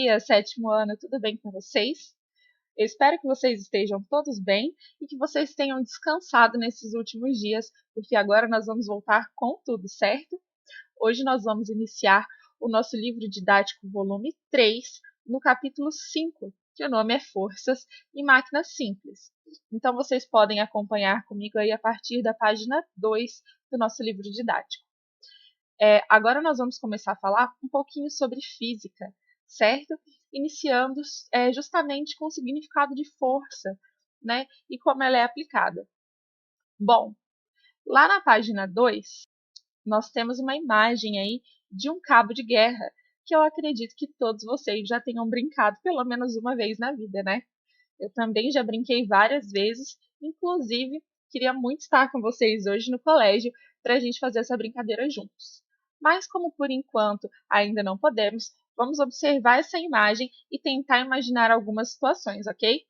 dia, sétimo ano, tudo bem com vocês? Eu espero que vocês estejam todos bem e que vocês tenham descansado nesses últimos dias, porque agora nós vamos voltar com tudo, certo? Hoje nós vamos iniciar o nosso livro didático volume 3, no capítulo 5, que o nome é Forças e Máquinas Simples. Então vocês podem acompanhar comigo aí a partir da página 2 do nosso livro didático. Agora nós vamos começar a falar um pouquinho sobre física, certo? Iniciando justamente com o significado de força, né? E como ela é aplicada. Bom, lá na página 2, nós temos uma imagem aí de um cabo de guerra, que eu acredito que todos vocês já tenham brincado pelo menos uma vez na vida, né? Eu também já brinquei várias vezes, inclusive queria muito estar com vocês hoje no colégio para a gente fazer essa brincadeira juntos. Mas como por enquanto ainda não podemos, vamos observar essa imagem e tentar imaginar algumas situações, ok?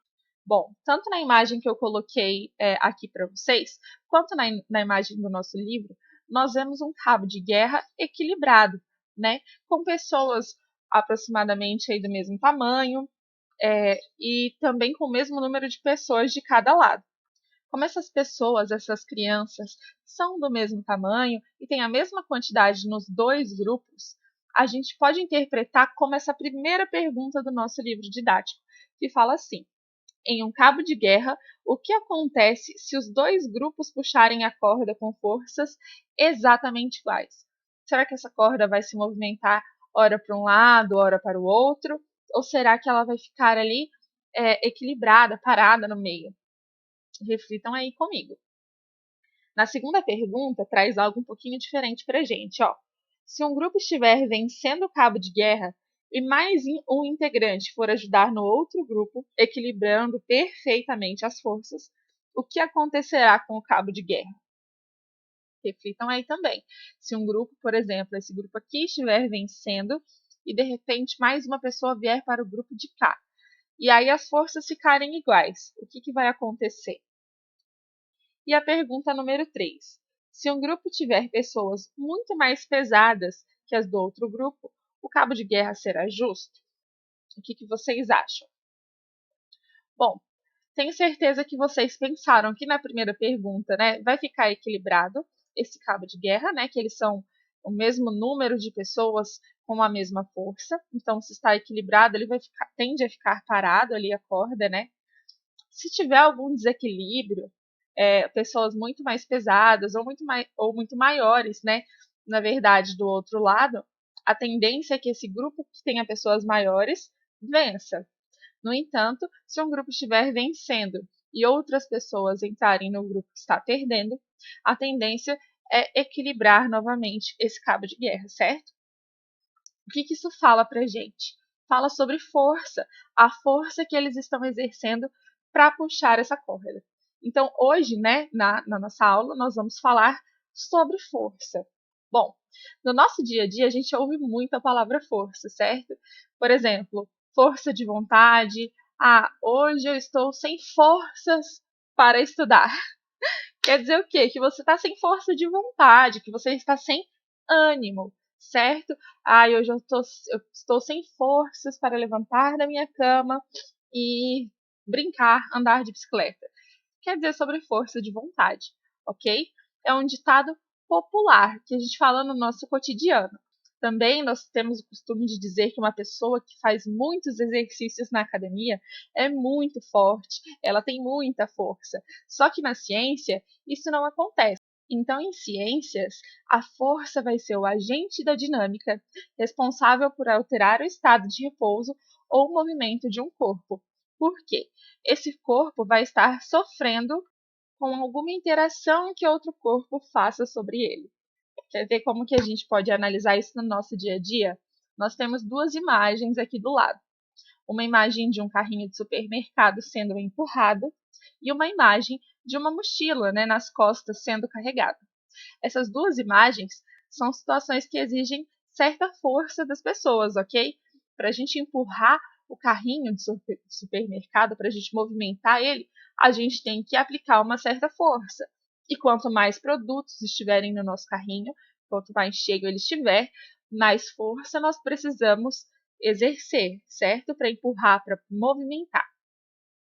Bom, tanto na imagem que eu coloquei aqui para vocês, quanto na imagem do nosso livro, nós vemos um cabo de guerra equilibrado, né? Com pessoas aproximadamente aí do mesmo tamanho, e também com o mesmo número de pessoas de cada lado. Como essas pessoas, essas crianças, são do mesmo tamanho e têm a mesma quantidade nos dois grupos, a gente pode interpretar como essa primeira pergunta do nosso livro didático, que fala assim: em um cabo de guerra, o que acontece se os dois grupos puxarem a corda com forças exatamente iguais? Será que essa corda vai se movimentar ora para um lado, ora para o outro? Ou será que ela vai ficar ali equilibrada, parada no meio? Reflitam aí comigo. Na segunda pergunta, traz algo um pouquinho diferente para a gente. Se um grupo estiver vencendo o cabo de guerra e mais um integrante for ajudar no outro grupo, equilibrando perfeitamente as forças, o que acontecerá com o cabo de guerra? Reflitam aí também. Se um grupo, por exemplo, esse grupo aqui estiver vencendo e de repente mais uma pessoa vier para o grupo de cá, e aí as forças ficarem iguais, o que vai acontecer? E a pergunta número 3. Se um grupo tiver pessoas muito mais pesadas que as do outro grupo, o cabo de guerra será justo? O que vocês acham? Bom, tenho certeza que vocês pensaram que na primeira pergunta, né, vai ficar equilibrado esse cabo de guerra, né, que eles são o mesmo número de pessoas com a mesma força. Então, se está equilibrado, ele tende a ficar parado ali a corda, né? Se tiver algum desequilíbrio, pessoas muito mais pesadas ou muito maiores, né? Na verdade, do outro lado, a tendência é que esse grupo que tenha pessoas maiores vença. No entanto, se um grupo estiver vencendo e outras pessoas entrarem no grupo que está perdendo, a tendência é equilibrar novamente esse cabo de guerra, certo? O que isso fala pra gente? Fala sobre força, a força que eles estão exercendo para puxar essa corda. Então, hoje, né, na nossa aula, nós vamos falar sobre força. Bom, no nosso dia a dia, a gente ouve muito a palavra força, certo? Por exemplo, força de vontade. Hoje eu estou sem forças para estudar. Quer dizer o quê? Que você está sem força de vontade, que você está sem ânimo, certo? Hoje eu estou sem forças para levantar da minha cama e brincar, andar de bicicleta. Quer dizer sobre força de vontade, ok? É um ditado popular que a gente fala no nosso cotidiano. Também nós temos o costume de dizer que uma pessoa que faz muitos exercícios na academia é muito forte, ela tem muita força. Só que na ciência isso não acontece. Então, em ciências, a força vai ser o agente da dinâmica responsável por alterar o estado de repouso ou movimento de um corpo. Por quê? Esse corpo vai estar sofrendo com alguma interação que outro corpo faça sobre ele. Quer ver como que a gente pode analisar isso no nosso dia a dia? Nós temos duas imagens aqui do lado. Uma imagem de um carrinho de supermercado sendo empurrado e uma imagem de uma mochila, né, nas costas sendo carregada. Essas duas imagens são situações que exigem certa força das pessoas, ok? Para a gente empurrar o carrinho de supermercado, para a gente movimentar ele, a gente tem que aplicar uma certa força. E quanto mais produtos estiverem no nosso carrinho, quanto mais cheio ele estiver, mais força nós precisamos exercer, certo? Para empurrar, para movimentar.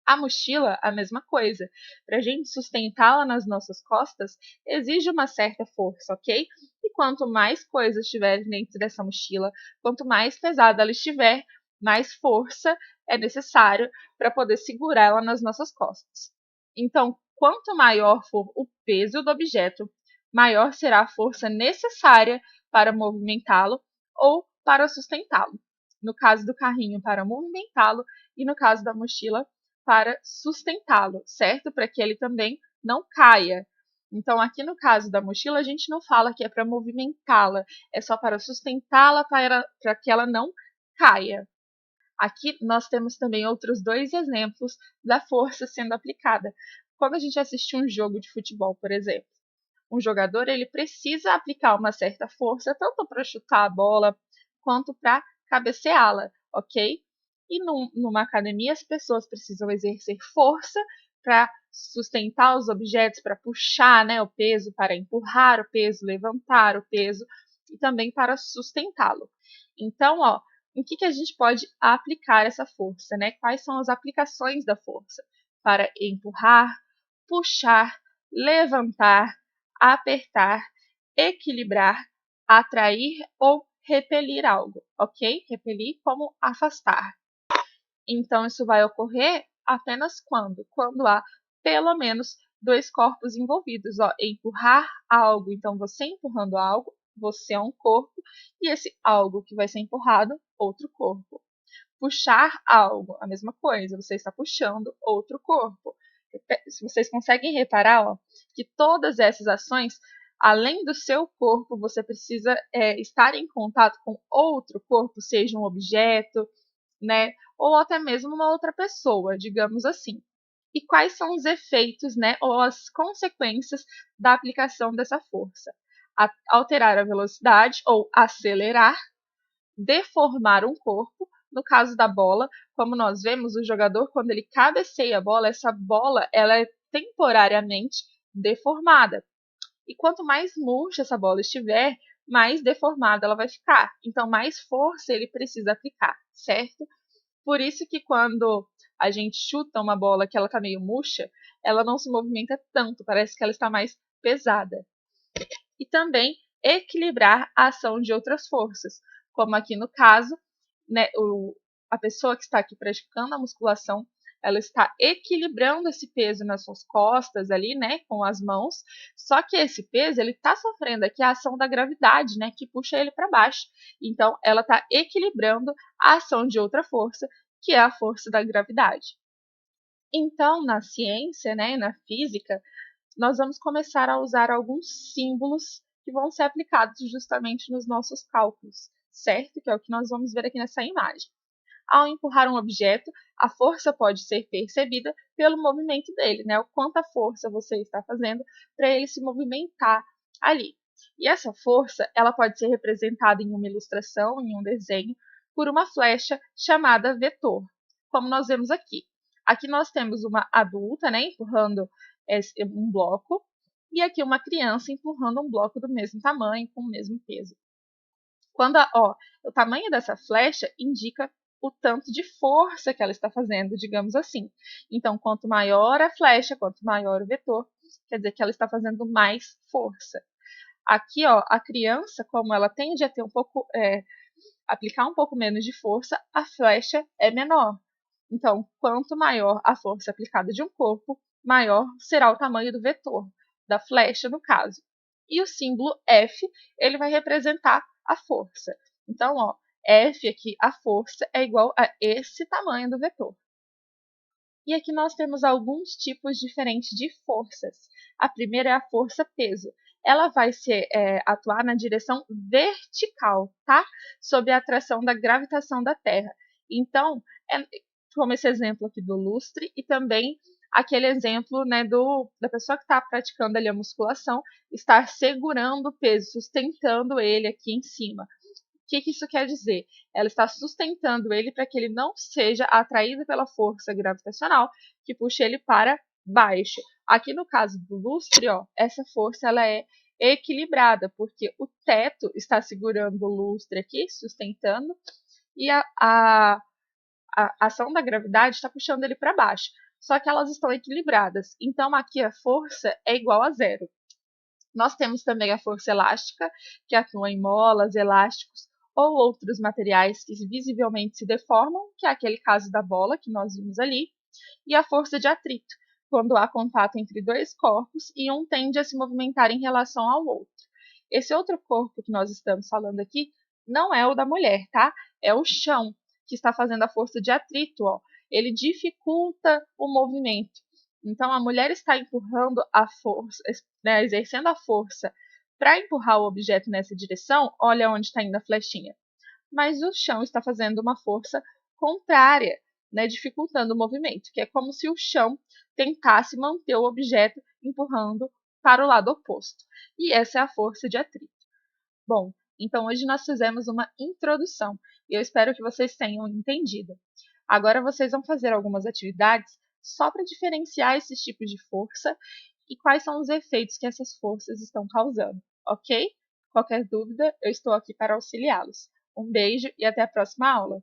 A mochila, a mesma coisa. Para a gente sustentá-la nas nossas costas, exige uma certa força, ok? E quanto mais coisas estiverem dentro dessa mochila, quanto mais pesada ela estiver, mais força é necessário para poder segurar ela nas nossas costas. Então, quanto maior for o peso do objeto, maior será a força necessária para movimentá-lo ou para sustentá-lo. No caso do carrinho, para movimentá-lo, e no caso da mochila, para sustentá-lo, certo? Para que ele também não caia. Então, aqui no caso da mochila, a gente não fala que é para movimentá-la, é só para sustentá-la para que ela não caia. Aqui nós temos também outros dois exemplos da força sendo aplicada. Quando a gente assiste um jogo de futebol, por exemplo, um jogador ele precisa aplicar uma certa força tanto para chutar a bola quanto para cabeceá-la, ok? E numa academia as pessoas precisam exercer força para sustentar os objetos, para puxar, né, o peso, para empurrar o peso, levantar o peso e também para sustentá-lo. Então, ó, em que a gente pode aplicar essa força, né? Quais são as aplicações da força? Para empurrar, puxar, levantar, apertar, equilibrar, atrair ou repelir algo, ok? Repelir como afastar. Então, isso vai ocorrer apenas quando? Quando há pelo menos dois corpos envolvidos. Ó, empurrar algo, então você empurrando algo, você é um corpo, e esse algo que vai ser empurrado, outro corpo. Puxar algo, a mesma coisa, você está puxando outro corpo. Se vocês conseguem reparar, ó, que todas essas ações, além do seu corpo, você precisa estar em contato com outro corpo, seja um objeto, né, ou até mesmo uma outra pessoa, digamos assim. E quais são os efeitos, né, ou as consequências da aplicação dessa força? Alterar a velocidade ou acelerar, deformar um corpo. No caso da bola, como nós vemos, o jogador, quando ele cabeceia a bola, essa bola ela é temporariamente deformada. E quanto mais murcha essa bola estiver, mais deformada ela vai ficar. Então, mais força ele precisa aplicar, certo? Por isso que quando a gente chuta uma bola que ela está meio murcha, ela não se movimenta tanto, parece que ela está mais pesada. E também equilibrar a ação de outras forças, como aqui no caso, né, a pessoa que está aqui praticando a musculação, ela está equilibrando esse peso nas suas costas ali, né, com as mãos, só que esse peso, ele está sofrendo aqui a ação da gravidade, né, que puxa ele para baixo. Então, ela está equilibrando a ação de outra força, que é a força da gravidade. Então, na ciência, né, na física, nós vamos começar a usar alguns símbolos que vão ser aplicados justamente nos nossos cálculos, certo? Que é o que nós vamos ver aqui nessa imagem. Ao empurrar um objeto, a força pode ser percebida pelo movimento dele, né? O quanta força você está fazendo para ele se movimentar ali. E essa força, ela pode ser representada em uma ilustração, em um desenho, por uma flecha chamada vetor, como nós vemos aqui. Aqui nós temos uma adulta, né, empurrando um bloco, e aqui uma criança empurrando um bloco do mesmo tamanho, com o mesmo peso. Quando o tamanho dessa flecha indica o tanto de força que ela está fazendo, digamos assim. Então, quanto maior a flecha, quanto maior o vetor, quer dizer que ela está fazendo mais força. Aqui, ó, a criança, como ela tende a ter aplicar um pouco menos de força, a flecha é menor. Então, quanto maior a força aplicada de um corpo, maior será o tamanho do vetor, da flecha no caso. E o símbolo F, ele vai representar a força. Então, ó, F aqui, a força, é igual a esse tamanho do vetor. E aqui nós temos alguns tipos diferentes de forças. A primeira é a força-peso. Ela vai atuar na direção vertical, tá? Sob a atração da gravitação da Terra. Então, como esse exemplo aqui do lustre e também aquele exemplo, né, da pessoa que está praticando ali a musculação, estar segurando o peso, sustentando ele aqui em cima. O que isso quer dizer? Ela está sustentando ele para que ele não seja atraído pela força gravitacional que puxa ele para baixo. Aqui no caso do lustre, ó, essa força ela é equilibrada, porque o teto está segurando o lustre aqui, sustentando, e a ação da gravidade está puxando ele para baixo. Só que elas estão equilibradas. Então aqui a força é igual a zero. Nós temos também a força elástica, que atua em molas, elásticos ou outros materiais que visivelmente se deformam, que é aquele caso da bola que nós vimos ali, e a força de atrito, quando há contato entre dois corpos e um tende a se movimentar em relação ao outro. Esse outro corpo que nós estamos falando aqui não é o da mulher, tá? É o chão que está fazendo a força de atrito, ó. Ele dificulta o movimento. Então a mulher está empurrando a força, né, exercendo a força para empurrar o objeto nessa direção. Olha onde está indo a flechinha. Mas o chão está fazendo uma força contrária, né, dificultando o movimento, que é como se o chão tentasse manter o objeto empurrando para o lado oposto. E essa é a força de atrito. Bom, então hoje nós fizemos uma introdução e eu espero que vocês tenham entendido. Agora vocês vão fazer algumas atividades só para diferenciar esses tipos de força e quais são os efeitos que essas forças estão causando, ok? Qualquer dúvida, eu estou aqui para auxiliá-los. Um beijo e até a próxima aula!